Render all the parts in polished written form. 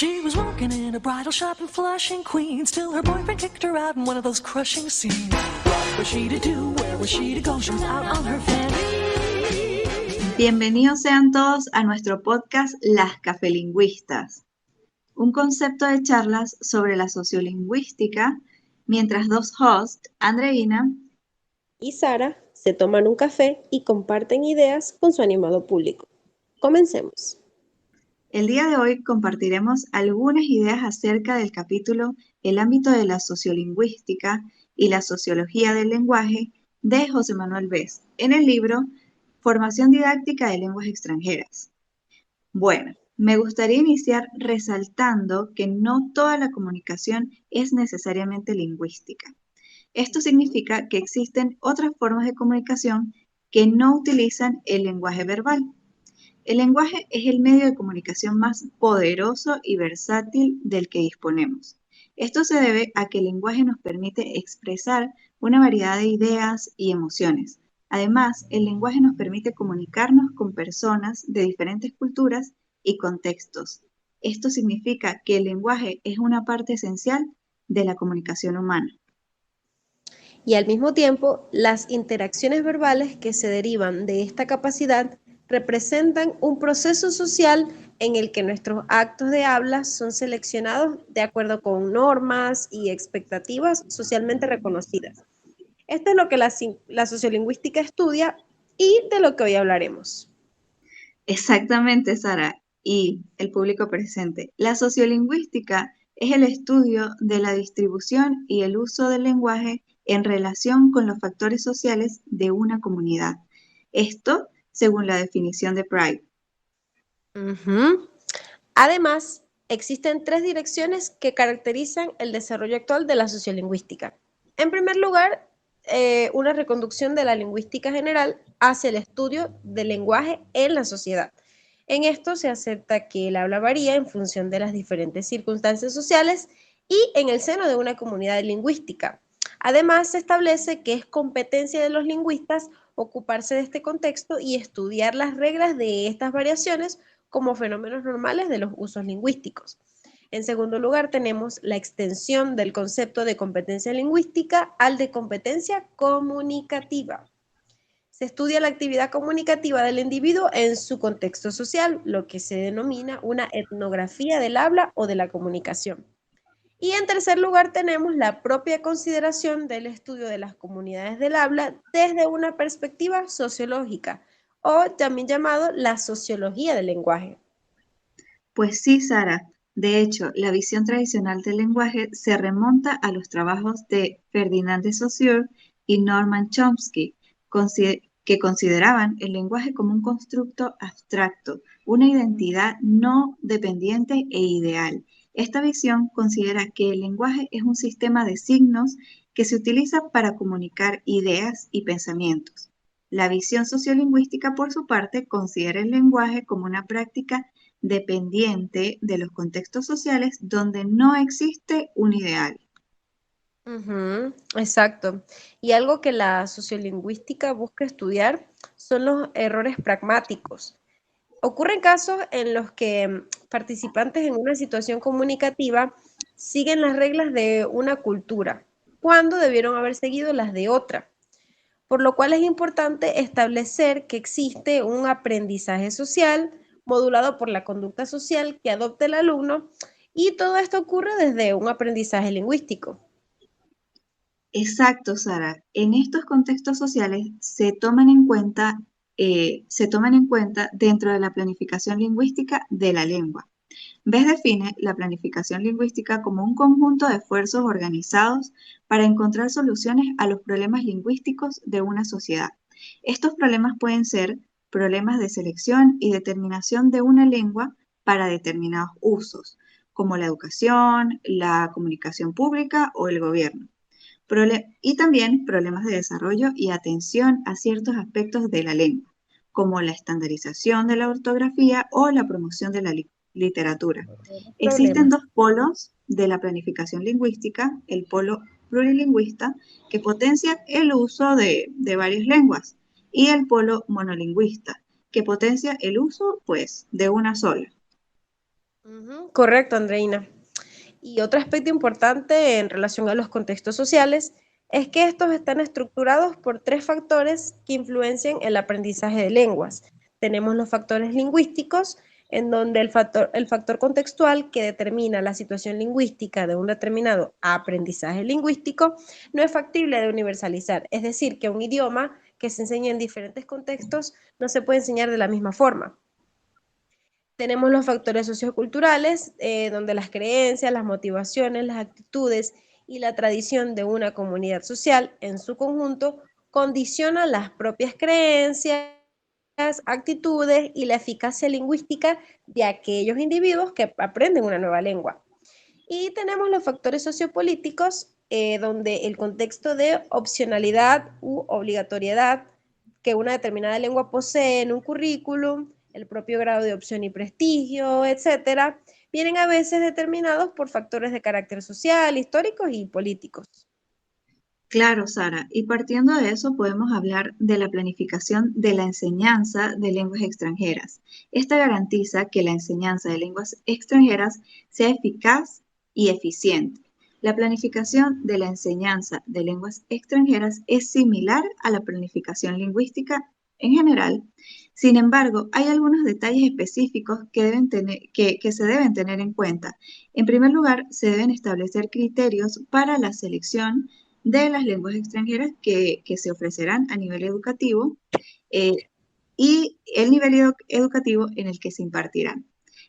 She was working in a bridal shop in Flushing, Queens, till her boyfriend kicked her out in one of those crushing scenes. What was she to do? Where was she to go? She was out on her fanny. Bienvenidos sean todos a nuestro podcast Las Cafelingüistas, un concepto de charlas sobre la sociolingüística, mientras dos hosts, Andreina y Sara, se toman un café y comparten ideas con su animado público. Comencemos. El día de hoy compartiremos algunas ideas acerca del capítulo El ámbito de la sociolingüística y la sociología del lenguaje de José Manuel Bez, en el libro Formación didáctica de lenguas extranjeras. Bueno, me gustaría iniciar resaltando que no toda la comunicación es necesariamente lingüística. Esto significa que existen otras formas de comunicación que no utilizan el lenguaje verbal. El lenguaje es el medio de comunicación más poderoso y versátil del que disponemos. Esto se debe a que el lenguaje nos permite expresar una variedad de ideas y emociones. Además, el lenguaje nos permite comunicarnos con personas de diferentes culturas y contextos. Esto significa que el lenguaje es una parte esencial de la comunicación humana. Y al mismo tiempo, las interacciones verbales que se derivan de esta capacidad representan un proceso social en el que nuestros actos de habla son seleccionados de acuerdo con normas y expectativas socialmente reconocidas. Esto es lo que la sociolingüística estudia y de lo que hoy hablaremos. Exactamente, Sara, y el público presente. La sociolingüística es el estudio de la distribución y el uso del lenguaje en relación con los factores sociales de una comunidad. Esto según la definición de Pride. Además, existen tres direcciones que caracterizan el desarrollo actual de la sociolingüística. En primer lugar, una reconducción de la lingüística general hacia el estudio del lenguaje en la sociedad. En esto se acepta que el habla varía en función de las diferentes circunstancias sociales y en el seno de una comunidad lingüística. Además, se establece que es competencia de los lingüistas ocuparse de este contexto y estudiar las reglas de estas variaciones como fenómenos normales de los usos lingüísticos. En segundo lugar, tenemos la extensión del concepto de competencia lingüística al de competencia comunicativa. Se estudia la actividad comunicativa del individuo en su contexto social, lo que se denomina una etnografía del habla o de la comunicación. Y en tercer lugar tenemos la propia consideración del estudio de las comunidades del habla desde una perspectiva sociológica, o también llamado la sociología del lenguaje. Pues sí, Sara. De hecho, la visión tradicional del lenguaje se remonta a los trabajos de Ferdinand de Saussure y Norman Chomsky, que consideraban el lenguaje como un constructo abstracto, una identidad no dependiente e ideal. Esta visión considera que el lenguaje es un sistema de signos que se utiliza para comunicar ideas y pensamientos. La visión sociolingüística, por su parte, considera el lenguaje como una práctica dependiente de los contextos sociales donde no existe un ideal. Exacto. Y algo que la sociolingüística busca estudiar son los errores pragmáticos. Ocurren casos en los que participantes en una situación comunicativa siguen las reglas de una cultura, cuando debieron haber seguido las de otra, por lo cual es importante establecer que existe un aprendizaje social modulado por la conducta social que adopta el alumno, y todo esto ocurre desde un aprendizaje lingüístico. Exacto, Sara. En estos contextos sociales se toman en cuenta dentro de la planificación lingüística de la lengua. Bez define la planificación lingüística como un conjunto de esfuerzos organizados para encontrar soluciones a los problemas lingüísticos de una sociedad. Estos problemas pueden ser problemas de selección y determinación de una lengua para determinados usos, como la educación, la comunicación pública o el gobierno. Y también problemas de desarrollo y atención a ciertos aspectos de la lengua, como la estandarización de la ortografía o la promoción de la literatura. Existen dos polos de la planificación lingüística: el polo plurilingüista, que potencia el uso de varias lenguas, y el polo monolingüista, que potencia el uso, de una sola. Ujú, correcto, Andreina. Y otro aspecto importante en relación a los contextos sociales es que estos están estructurados por tres factores que influencian el aprendizaje de lenguas. Tenemos los factores lingüísticos, en donde el factor contextual que determina la situación lingüística de un determinado aprendizaje lingüístico no es factible de universalizar. Es decir, que un idioma que se enseña en diferentes contextos no se puede enseñar de la misma forma. Tenemos los factores socioculturales, donde las creencias, las motivaciones, las actitudes y la tradición de una comunidad social en su conjunto condicionan las propias creencias, actitudes y la eficacia lingüística de aquellos individuos que aprenden una nueva lengua. Y tenemos los factores sociopolíticos, donde el contexto de opcionalidad u obligatoriedad que una determinada lengua posee en un currículum, el propio grado de opción y prestigio, etcétera, vienen a veces determinados por factores de carácter social, históricos y políticos. Claro, Sara, y partiendo de eso podemos hablar de la planificación de la enseñanza de lenguas extranjeras. Esta garantiza que la enseñanza de lenguas extranjeras sea eficaz y eficiente. La planificación de la enseñanza de lenguas extranjeras es similar a la planificación lingüística en general. Sin embargo, hay algunos detalles específicos que se deben tener en cuenta. En primer lugar, se deben establecer criterios para la selección de las lenguas extranjeras que se ofrecerán a nivel educativo eh, y el nivel educativo en el que se impartirán.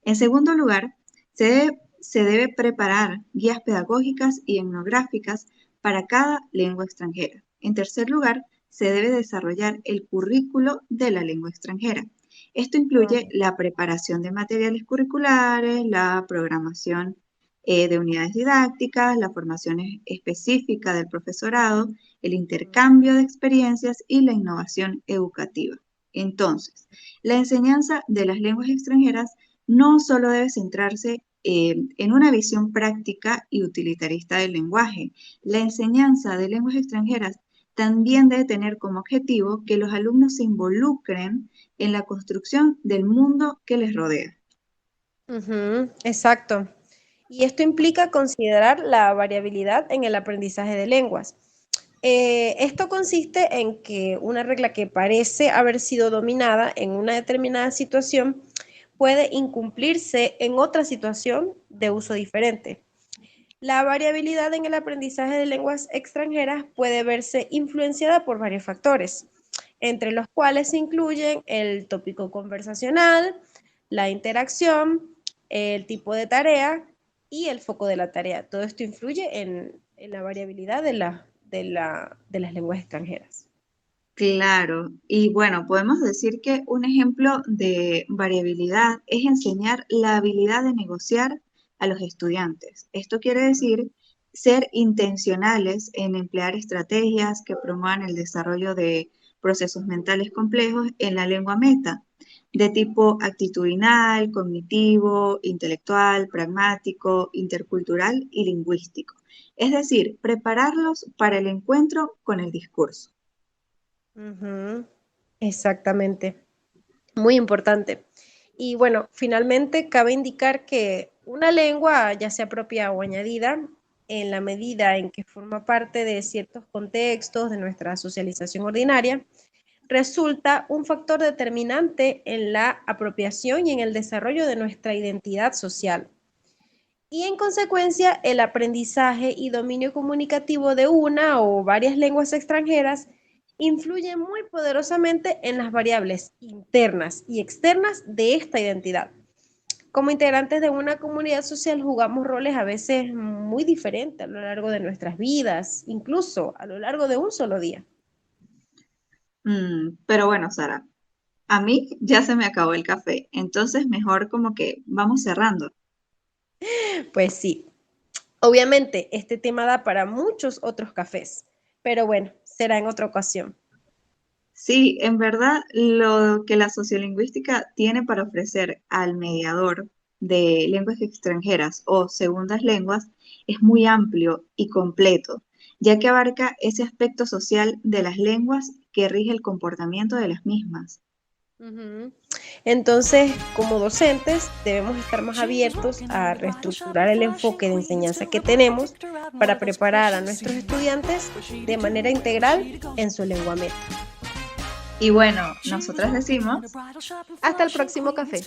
En segundo lugar, se debe preparar guías pedagógicas y etnográficas para cada lengua extranjera. En tercer lugar, se debe desarrollar el currículo de la lengua extranjera. Esto incluye la preparación de materiales curriculares, la programación de unidades didácticas, la formación específica del profesorado, el intercambio de experiencias y la innovación educativa. Entonces, la enseñanza de las lenguas extranjeras no solo debe centrarse en una visión práctica y utilitarista del lenguaje. La enseñanza de lenguas extranjeras también debe tener como objetivo que los alumnos se involucren en la construcción del mundo que les rodea. Ujú, exacto. Y esto implica considerar la variabilidad en el aprendizaje de lenguas. Esto consiste en que una regla que parece haber sido dominada en una determinada situación puede incumplirse en otra situación de uso diferente. La variabilidad en el aprendizaje de lenguas extranjeras puede verse influenciada por varios factores, entre los cuales se incluyen el tópico conversacional, la interacción, el tipo de tarea y el foco de la tarea. Todo esto influye en la variabilidad de las lenguas extranjeras. Claro, y bueno, podemos decir que un ejemplo de variabilidad es enseñar la habilidad de negociar a los estudiantes. Esto quiere decir ser intencionales en emplear estrategias que promuevan el desarrollo de procesos mentales complejos en la lengua meta, de tipo actitudinal, cognitivo, intelectual, pragmático, intercultural y lingüístico. Es decir, prepararlos para el encuentro con el discurso. Ujú, exactamente. Muy importante. Y bueno, finalmente cabe indicar que una lengua, ya sea propia o añadida, en la medida en que forma parte de ciertos contextos de nuestra socialización ordinaria, resulta un factor determinante en la apropiación y en el desarrollo de nuestra identidad social. Y en consecuencia, el aprendizaje y dominio comunicativo de una o varias lenguas extranjeras influye muy poderosamente en las variables internas y externas de esta identidad. Como integrantes de una comunidad social jugamos roles a veces muy diferentes a lo largo de nuestras vidas, incluso a lo largo de un solo día. Pero bueno, Sara, a mí ya se me acabó el café, entonces mejor como que vamos cerrando. Pues sí, obviamente este tema da para muchos otros cafés, pero bueno, será en otra ocasión. Sí, en verdad lo que la sociolingüística tiene para ofrecer al mediador de lenguas extranjeras o segundas lenguas es muy amplio y completo, ya que abarca ese aspecto social de las lenguas que rige el comportamiento de las mismas. Ujú. Entonces, como docentes, debemos estar más abiertos a reestructurar el enfoque de enseñanza que tenemos para preparar a nuestros estudiantes de manera integral en su lengua meta. Y bueno, nosotras decimos... Hasta el próximo café.